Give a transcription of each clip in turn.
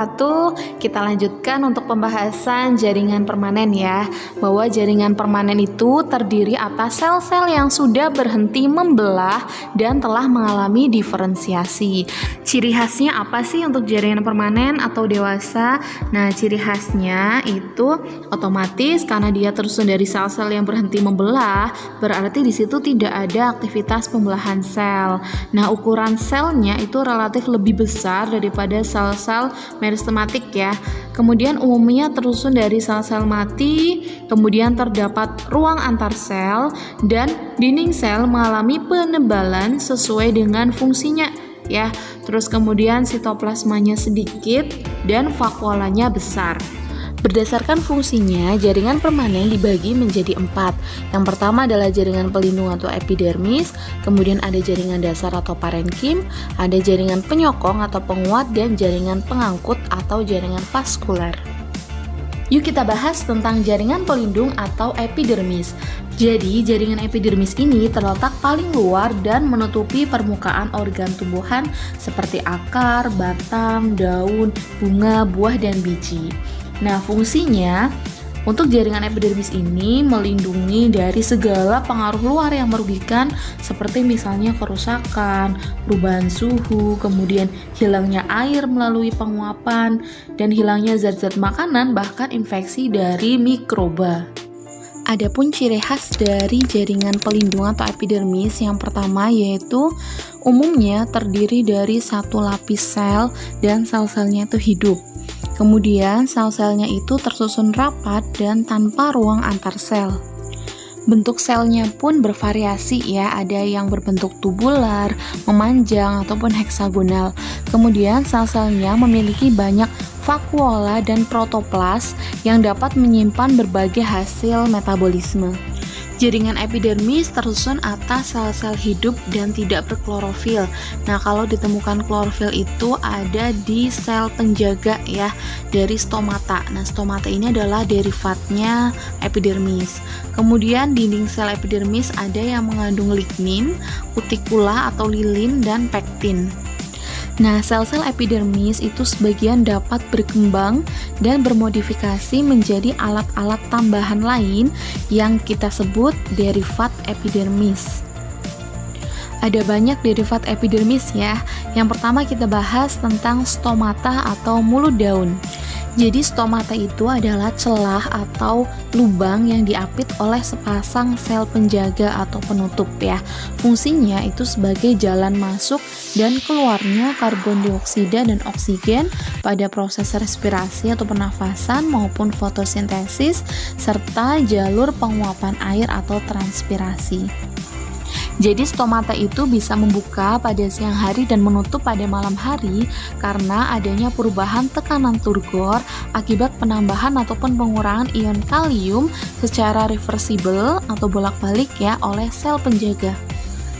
Satu, kita lanjutkan untuk pembahasan jaringan permanen ya, bahwa jaringan permanen itu terdiri atas sel-sel yang sudah berhenti membelah dan telah mengalami diferensiasi. Ciri khasnya apa sih untuk jaringan permanen atau dewasa? Nah, ciri khasnya itu otomatis karena dia tersusun dari sel-sel yang berhenti membelah, berarti di situ tidak ada aktivitas pembelahan sel. Nah, ukuran selnya itu relatif lebih besar daripada sel-sel meristematik ya. Kemudian umumnya tersusun dari sel-sel mati, kemudian terdapat ruang antar sel dan dinding sel mengalami penebalan sesuai dengan fungsinya ya. Terus kemudian sitoplasmanya sedikit dan vakuolanya besar. Berdasarkan fungsinya, jaringan permanen dibagi menjadi 4. Yang pertama adalah jaringan pelindung atau epidermis, kemudian ada jaringan dasar atau parenkim, ada jaringan penyokong atau penguat, dan jaringan pengangkut atau jaringan vaskuler. Yuk kita bahas tentang jaringan pelindung atau epidermis. Jadi, jaringan epidermis ini terletak paling luar dan menutupi permukaan organ tumbuhan seperti akar, batang, daun, bunga, buah, dan biji. Nah, fungsinya untuk jaringan epidermis ini melindungi dari segala pengaruh luar yang merugikan seperti misalnya kerusakan, perubahan suhu, kemudian hilangnya air melalui penguapan, dan hilangnya zat-zat makanan bahkan infeksi dari mikroba. Adapun ciri khas dari jaringan pelindung atau epidermis yang pertama yaitu umumnya terdiri dari satu lapis sel dan sel-selnya itu hidup. Kemudian sel-selnya itu tersusun rapat dan tanpa ruang antar sel. Bentuk selnya pun bervariasi ya, ada yang berbentuk tubular, memanjang, ataupun heksagonal. Kemudian sel-selnya memiliki banyak vakuola dan protoplas yang dapat menyimpan berbagai hasil metabolisme. Jaringan epidermis tersusun atas sel-sel hidup dan tidak berklorofil. Nah, kalau ditemukan klorofil itu ada di sel penjaga ya, dari stomata. Nah, stomata ini adalah derivatnya epidermis. Kemudian dinding sel epidermis ada yang mengandung lignin, kutikula atau lilin, dan pektin. Nah, sel-sel epidermis itu sebagian dapat berkembang dan bermodifikasi menjadi alat-alat tambahan lain yang kita sebut derivat epidermis. Ada banyak derivat epidermis ya. Yang pertama kita bahas tentang stomata atau mulut daun. Jadi stomata itu adalah celah atau lubang yang diapit oleh sepasang sel penjaga atau penutup ya. Fungsinya itu sebagai jalan masuk dan keluarnya karbon dioksida dan oksigen pada proses respirasi atau pernafasan maupun fotosintesis serta jalur penguapan air atau transpirasi. Jadi stomata itu bisa membuka pada siang hari dan menutup pada malam hari karena adanya perubahan tekanan turgor akibat penambahan ataupun pengurangan ion kalium secara reversibel atau bolak-balik ya oleh sel penjaga.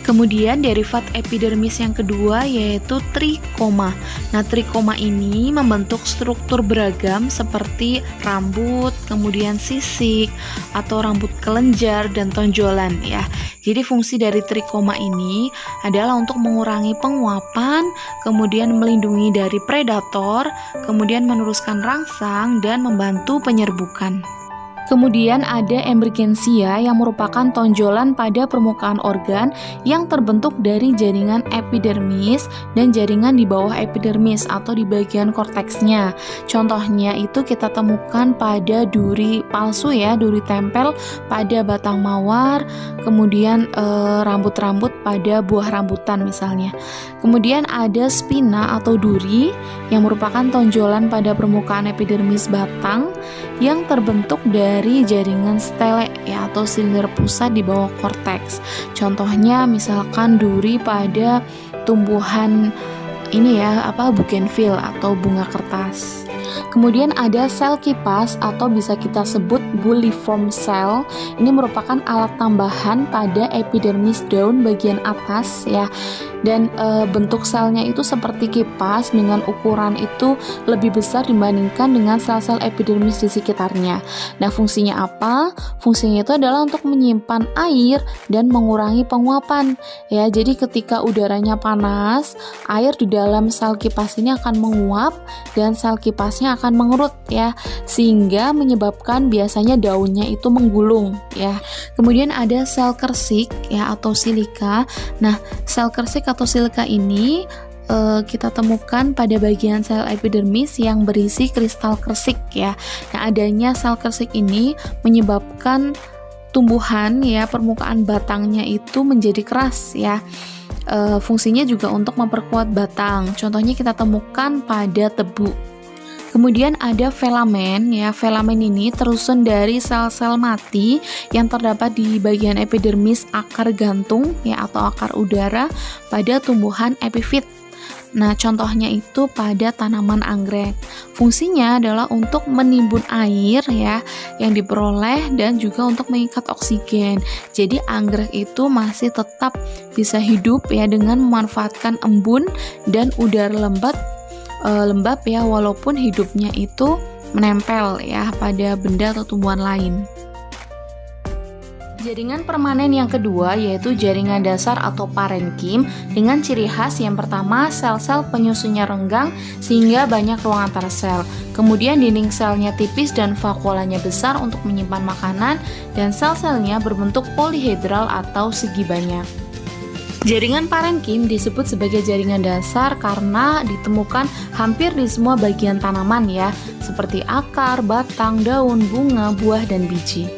Kemudian derivat epidermis yang kedua yaitu trikoma. Nah, trikoma ini membentuk struktur beragam seperti rambut, kemudian sisik, atau rambut kelenjar dan tonjolan ya. Jadi fungsi dari trikoma ini adalah untuk mengurangi penguapan, kemudian melindungi dari predator, kemudian meneruskan rangsang dan membantu penyerbukan. Kemudian ada emergensia yang merupakan tonjolan pada permukaan organ yang terbentuk dari jaringan epidermis dan jaringan di bawah epidermis atau di bagian korteksnya. Contohnya itu kita temukan pada duri palsu ya, duri tempel pada batang mawar, kemudian rambut-rambut pada buah rambutan misalnya. Kemudian ada spina atau duri yang merupakan tonjolan pada permukaan epidermis batang yang terbentuk dari jaringan stele ya atau silinder pusat di bawah korteks. Contohnya misalkan duri pada tumbuhan ini ya bougainville atau bunga kertas. Kemudian ada sel kipas atau bisa kita sebut bulliform cell. Ini merupakan alat tambahan pada epidermis daun bagian atas ya. Dan bentuk selnya itu seperti kipas dengan ukuran itu lebih besar dibandingkan dengan sel-sel epidermis di sekitarnya. Nah, fungsinya apa? Fungsinya itu adalah untuk menyimpan air dan mengurangi penguapan ya. Jadi ketika udaranya panas, air di dalam sel kipas ini akan menguap dan sel kipasnya akan mengerut ya, sehingga menyebabkan biasanya daunnya itu menggulung ya. Kemudian ada sel kersik ya atau silika. Nah, sel kersik atau silika ini kita temukan pada bagian sel epidermis yang berisi kristal kersik ya. Nah, adanya sel kersik ini menyebabkan tumbuhan ya, permukaan batangnya itu menjadi keras ya. Fungsinya juga untuk memperkuat batang. Contohnya kita temukan pada tebu. Kemudian ada filamen ya. Filamen ini tersusun dari sel-sel mati yang terdapat di bagian epidermis akar gantung ya atau akar udara pada tumbuhan epifit. Nah, contohnya itu pada tanaman anggrek. Fungsinya adalah untuk menimbun air ya yang diperoleh dan juga untuk mengikat oksigen. Jadi anggrek itu masih tetap bisa hidup ya dengan memanfaatkan embun dan udara lembab ya, walaupun hidupnya itu menempel ya pada benda atau tumbuhan lain. Jaringan permanen yang kedua yaitu jaringan dasar atau parenkim dengan ciri khas yang pertama, sel-sel penyusunnya renggang sehingga banyak ruang antar sel. Kemudian dinding selnya tipis dan vakuolanya besar untuk menyimpan makanan, dan sel-selnya berbentuk polihedral atau segi banyak. Jaringan parenkim disebut sebagai jaringan dasar karena ditemukan hampir di semua bagian tanaman ya, seperti akar, batang, daun, bunga, buah, dan biji.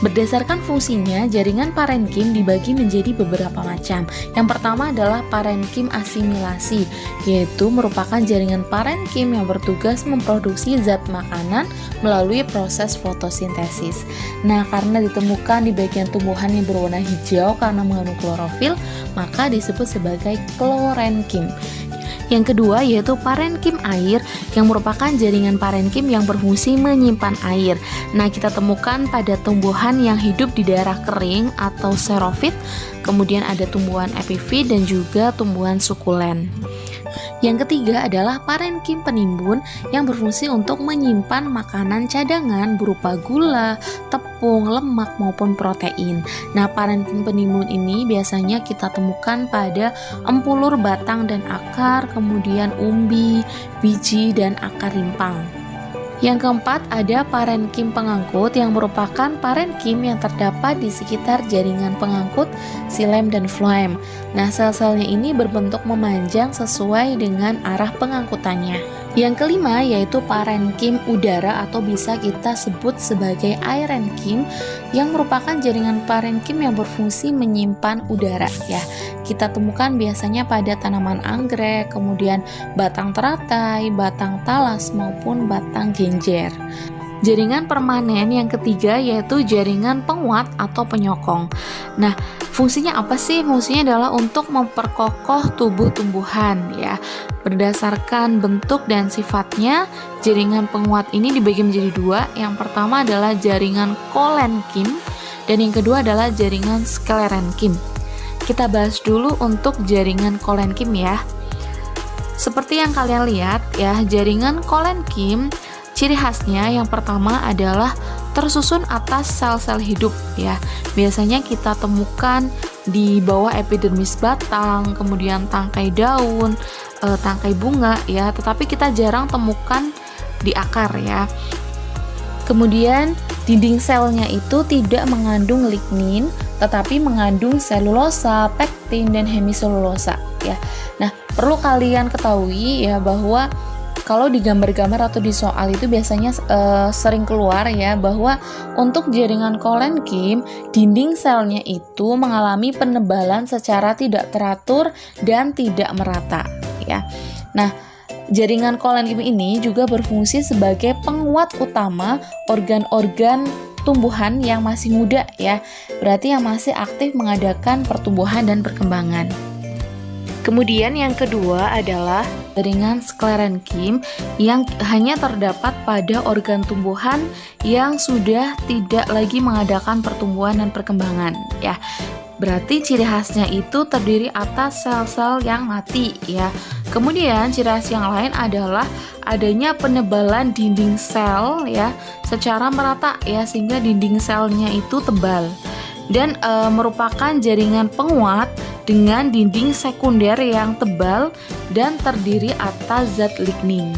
Berdasarkan fungsinya, jaringan parenkim dibagi menjadi beberapa macam. Yang pertama adalah parenkim asimilasi, yaitu merupakan jaringan parenkim yang bertugas memproduksi zat makanan melalui proses fotosintesis. Nah, karena ditemukan di bagian tumbuhan yang berwarna hijau karena mengandung klorofil, maka disebut sebagai klorenkim. Yang kedua yaitu parenkim air yang merupakan jaringan parenkim yang berfungsi menyimpan air. Nah, kita temukan pada tumbuhan yang hidup di daerah kering atau xerophyt, kemudian ada tumbuhan epifit dan juga tumbuhan sukulen. Yang ketiga adalah parenkim penimbun yang berfungsi untuk menyimpan makanan cadangan berupa gula, tepung, lemak maupun protein. Nah, parenkim penimbun ini biasanya kita temukan pada empulur batang dan akar, kemudian umbi, biji, dan akar rimpang. Yang keempat ada parenkim pengangkut yang merupakan parenkim yang terdapat di sekitar jaringan pengangkut xilem dan floem. Nah, sel-selnya ini berbentuk memanjang sesuai dengan arah pengangkutannya. Yang kelima yaitu parenkim udara atau bisa kita sebut sebagai aerenkim yang merupakan jaringan parenkim yang berfungsi menyimpan udara ya. Kita temukan biasanya pada tanaman anggrek, kemudian batang teratai, batang talas maupun batang genjer. Jaringan permanen yang ketiga yaitu jaringan penguat atau penyokong. Nah, fungsinya apa sih? Fungsinya adalah untuk memperkokoh tubuh tumbuhan ya. Berdasarkan bentuk dan sifatnya, jaringan penguat ini dibagi menjadi dua. Yang pertama adalah jaringan kolenkim dan yang kedua adalah jaringan sklerenkim. Kita bahas dulu untuk jaringan kolenkim ya. Seperti yang kalian lihat ya, jaringan kolenkim ciri khasnya yang pertama adalah tersusun atas sel-sel hidup ya. Biasanya kita temukan di bawah epidermis batang, kemudian tangkai daun, tangkai bunga ya, tetapi kita jarang temukan di akar ya. Kemudian dinding selnya itu tidak mengandung lignin, tetapi mengandung selulosa, pektin, dan hemiselulosa ya. Nah, perlu kalian ketahui ya bahwa kalau di gambar-gambar atau di soal itu biasanya sering keluar ya bahwa untuk jaringan kolenkim dinding selnya itu mengalami penebalan secara tidak teratur dan tidak merata ya. Nah, jaringan kolenkim ini juga berfungsi sebagai penguat utama organ-organ tumbuhan yang masih muda ya. Berarti yang masih aktif mengadakan pertumbuhan dan perkembangan. Kemudian yang kedua adalah jaringan sklerenkim yang hanya terdapat pada organ tumbuhan yang sudah tidak lagi mengadakan pertumbuhan dan perkembangan ya. Berarti ciri khasnya itu terdiri atas sel-sel yang mati ya. Kemudian ciri khas yang lain adalah adanya penebalan dinding sel ya secara merata ya, sehingga dinding selnya itu tebal dan merupakan jaringan penguat dengan dinding sekunder yang tebal dan terdiri atas zat lignin.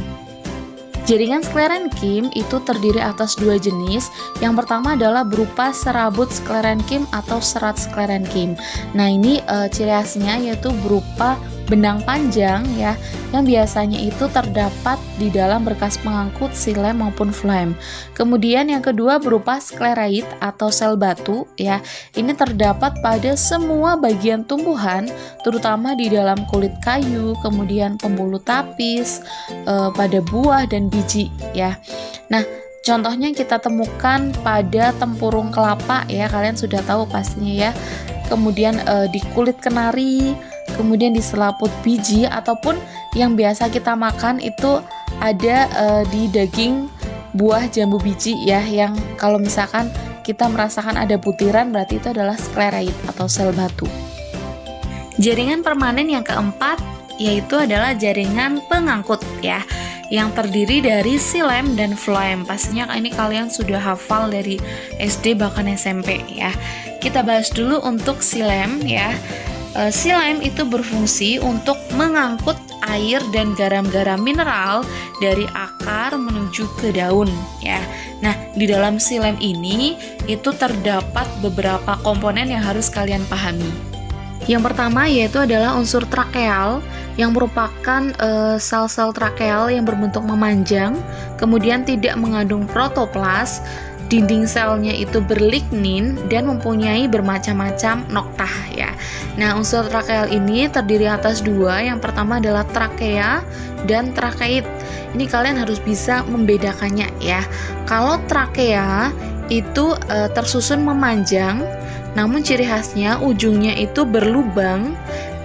Jaringan sklerenkim itu terdiri atas dua jenis. Yang pertama adalah berupa serabut sklerenkim atau serat sklerenkim. Nah, ini ciri khasnya yaitu berupa benang panjang ya, yang biasanya itu terdapat di dalam berkas pengangkut xilem maupun phloem. Kemudian yang kedua berupa sklerait atau sel batu ya. Ini terdapat pada semua bagian tumbuhan, terutama di dalam kulit kayu, kemudian pembuluh tapis, pada buah dan biji ya. Nah, contohnya kita temukan pada tempurung kelapa ya, kalian sudah tahu pastinya ya. Kemudian di kulit kenari, kemudian di selaput biji, ataupun yang biasa kita makan itu ada di daging buah jambu biji ya, yang kalau misalkan kita merasakan ada butiran berarti itu adalah sklerait atau sel batu. Jaringan permanen yang keempat yaitu adalah jaringan pengangkut ya, yang terdiri dari xilem dan phloem. Pastinya ini kalian sudah hafal dari SD bahkan SMP ya. Kita bahas dulu untuk xilem ya. Xilem itu berfungsi untuk mengangkut air dan garam-garam mineral dari akar menuju ke daun ya. Nah, di dalam xilem ini itu terdapat beberapa komponen yang harus kalian pahami. Yang pertama yaitu adalah unsur trakeal yang merupakan sel-sel trakeal yang berbentuk memanjang, kemudian tidak mengandung protoplas. Dinding selnya itu berlignin dan mempunyai bermacam-macam noktah ya. Nah, unsur trakeal ini terdiri atas dua. Yang pertama adalah trakea dan trakeit. Ini kalian harus bisa membedakannya ya. Kalau trakea itu tersusun memanjang, namun ciri khasnya ujungnya itu berlubang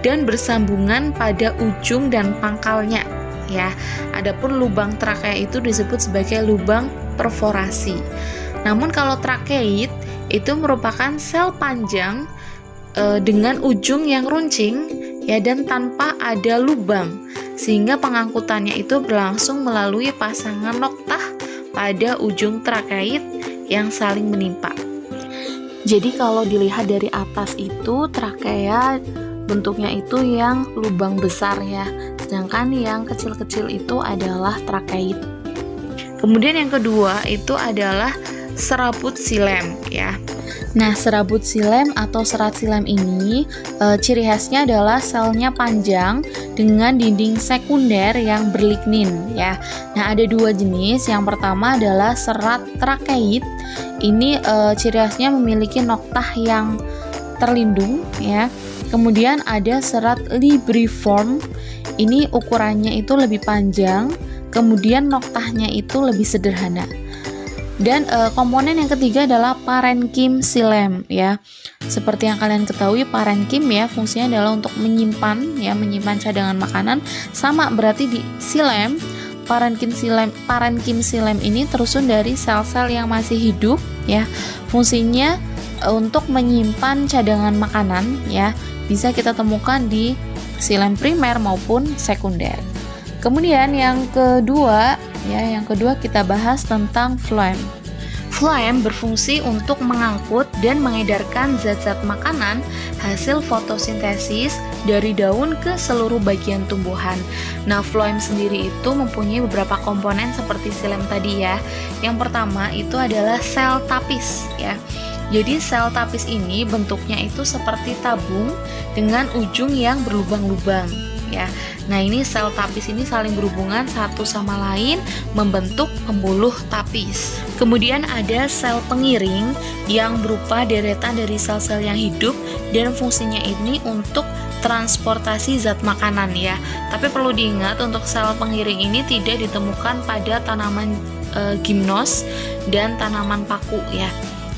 dan bersambungan pada ujung dan pangkalnya ya. Adapun lubang trakea itu disebut sebagai lubang perforasi. Namun kalau trakeit itu merupakan sel panjang dengan ujung yang runcing ya, dan tanpa ada lubang, sehingga pengangkutannya itu berlangsung melalui pasangan noktah pada ujung trakeit yang saling menimpa. Jadi kalau dilihat dari atas itu trakea bentuknya itu yang lubang besar ya, sedangkan yang kecil-kecil itu adalah trakeit. Kemudian yang kedua itu adalah serabut xilem ya. Nah, serabut xilem atau serat xilem ini ciri khasnya adalah selnya panjang dengan dinding sekunder yang berlignin ya. Nah, ada dua jenis. Yang pertama adalah serat trakeit. Ini ciri khasnya memiliki noktah yang terlindung ya. Kemudian ada serat libriform. Ini ukurannya itu lebih panjang, kemudian noktahnya itu lebih sederhana. Dan komponen yang ketiga adalah parenkim xilem ya. Seperti yang kalian ketahui, parenkim ya fungsinya adalah untuk menyimpan cadangan makanan. Sama berarti di xilem, parenkim xilem ini tersusun dari sel-sel yang masih hidup ya. Fungsinya untuk menyimpan cadangan makanan ya. Bisa kita temukan di xilem primer maupun sekunder. Kemudian yang kedua kita bahas tentang phloem. Phloem berfungsi untuk mengangkut dan mengedarkan zat-zat makanan hasil fotosintesis dari daun ke seluruh bagian tumbuhan. Nah, phloem sendiri itu mempunyai beberapa komponen seperti xilem tadi ya. Yang pertama itu adalah sel tapis ya. Jadi sel tapis ini bentuknya itu seperti tabung dengan ujung yang berlubang-lubang ya. Nah, ini sel tapis ini saling berhubungan satu sama lain membentuk pembuluh tapis. Kemudian ada sel pengiring yang berupa deretan dari sel-sel yang hidup dan fungsinya ini untuk transportasi zat makanan ya. Tapi perlu diingat untuk sel pengiring ini tidak ditemukan pada tanaman gimnos dan tanaman paku ya.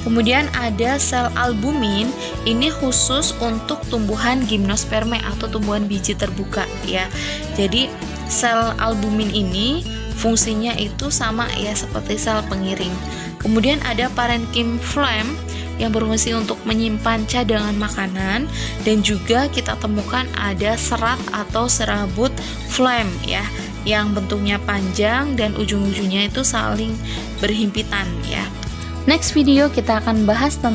Kemudian ada sel albumin, ini khusus untuk tumbuhan gimnosperme atau tumbuhan biji terbuka ya. Jadi sel albumin ini fungsinya itu sama ya seperti sel pengiring. Kemudian ada parenchyma phloem yang berfungsi untuk menyimpan cadangan makanan, dan juga kita temukan ada serat atau serabut phloem ya, yang bentuknya panjang dan ujung-ujungnya itu saling berhimpitan ya. Next video kita akan bahas tentang